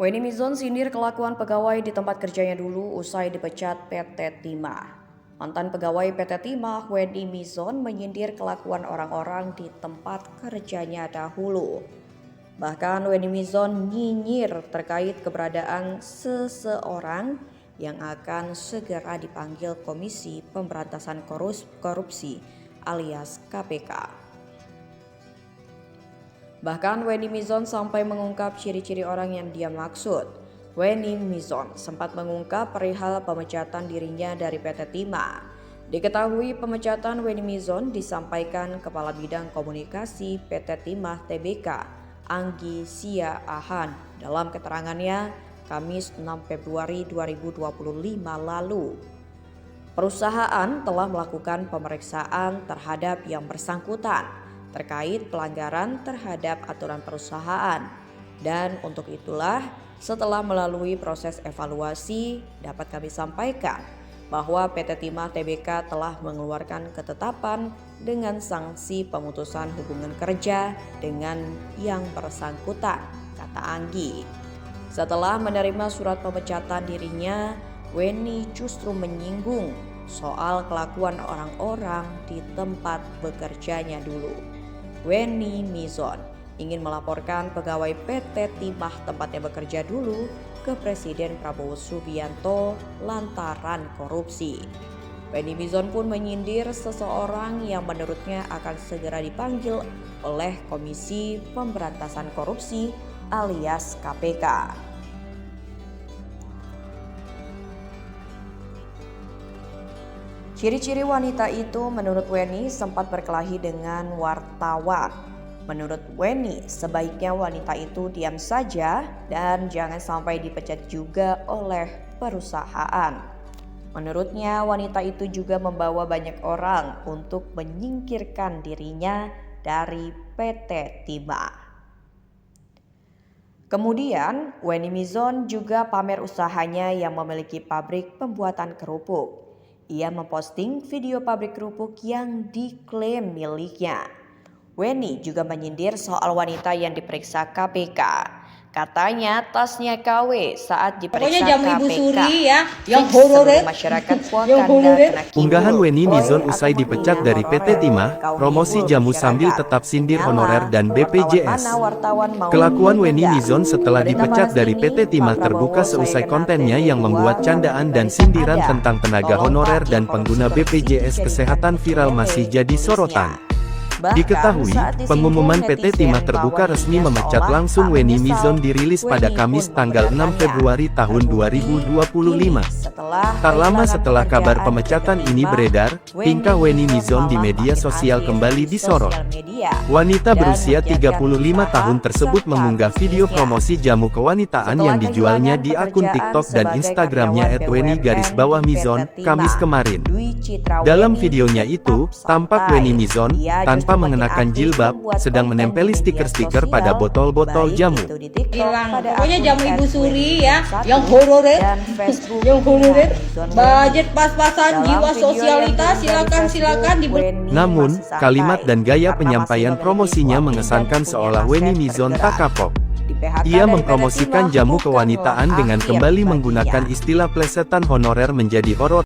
Weni Mizon sindir kelakuan pegawai di tempat kerjanya dulu usai dipecat PT Timah. Mantan pegawai PT Timah, Weni Mizon menyindir kelakuan orang-orang di tempat kerjanya dahulu. Bahkan Weni Mizon nyinyir terkait keberadaan seseorang yang akan segera dipanggil Komisi Pemberantasan Korupsi alias KPK. Bahkan Weni Mizon sampai mengungkap ciri-ciri orang yang dia maksud. Weni Mizon sempat mengungkap perihal pemecatan dirinya dari PT Timah. Diketahui pemecatan Weni Mizon disampaikan Kepala Bidang Komunikasi PT Timah Tbk, Anggi Sia Ahan, dalam keterangannya Kamis 6 Februari 2025 lalu. Perusahaan telah melakukan pemeriksaan terhadap yang bersangkutan terkait pelanggaran terhadap aturan perusahaan, dan untuk itulah setelah melalui proses evaluasi dapat kami sampaikan bahwa PT Timah Tbk telah mengeluarkan ketetapan dengan sanksi pemutusan hubungan kerja dengan yang bersangkutan, kata Anggi. Setelah menerima surat pemecatan dirinya, Weni justru menyinggung soal kelakuan orang-orang di tempat bekerjanya dulu. Weni Mizon ingin melaporkan pegawai PT Timah tempatnya bekerja dulu ke Presiden Prabowo Subianto lantaran korupsi. Weni Mizon pun menyindir seseorang yang menurutnya akan segera dipanggil oleh Komisi Pemberantasan Korupsi alias KPK. Ciri-ciri wanita itu menurut Weni sempat berkelahi dengan wartawan. Menurut Weni, sebaiknya wanita itu diam saja dan jangan sampai dipecat juga oleh perusahaan. Menurutnya, wanita itu juga membawa banyak orang untuk menyingkirkan dirinya dari PT Timah. Kemudian, Weni Mizon juga pamer usahanya yang memiliki pabrik pembuatan kerupuk. Ia memposting video pabrik kerupuk yang diklaim miliknya. Weni juga menyindir soal wanita yang diperiksa KPK. Katanya tasnya KW saat diperiksa KPK. Ibu Suri ya, yang horor masyarakat Wakanda. Unggahan Weni Mizon usai dipecat dari PT Timah, promosi jamu sambil tetap sindir honorer dan BPJS. Kelakuan Weni Mizon setelah dipecat dari PT Timah terbuka seusai kontennya yang membuat candaan dan sindiran tentang tenaga honorer dan pengguna BPJS Kesehatan viral masih jadi sorotan. Diketahui, pengumuman PT Timah terbuka resmi memecat langsung Weni Mizon dirilis pada Kamis tanggal 6 Februari tahun 2025. Tak lama setelah kabar pemecatan ini beredar, tingkah Weni Mizon di media sosial kembali disorot. Wanita berusia 35 tahun tersebut mengunggah video promosi jamu kewanitaan yang dijualnya di akun TikTok dan Instagramnya @weni_mizon, Kamis kemarin. Dalam videonya itu, tampak Weni Mizon tanpa mengenakan jilbab, sedang menempeli stiker-stiker pada botol-botol jamu. Pokoknya jamu Ibu Suri ya, yang horor budget pas-pasan, jiwa sosialitas, silakan diberi. Namun, kalimat dan gaya penyampaian promosinya mengesankan seolah Weni Mizon tak kapok. Ia mempromosikan jamu kewanitaan dengan kembali menggunakan istilah plesetan honorer menjadi horor.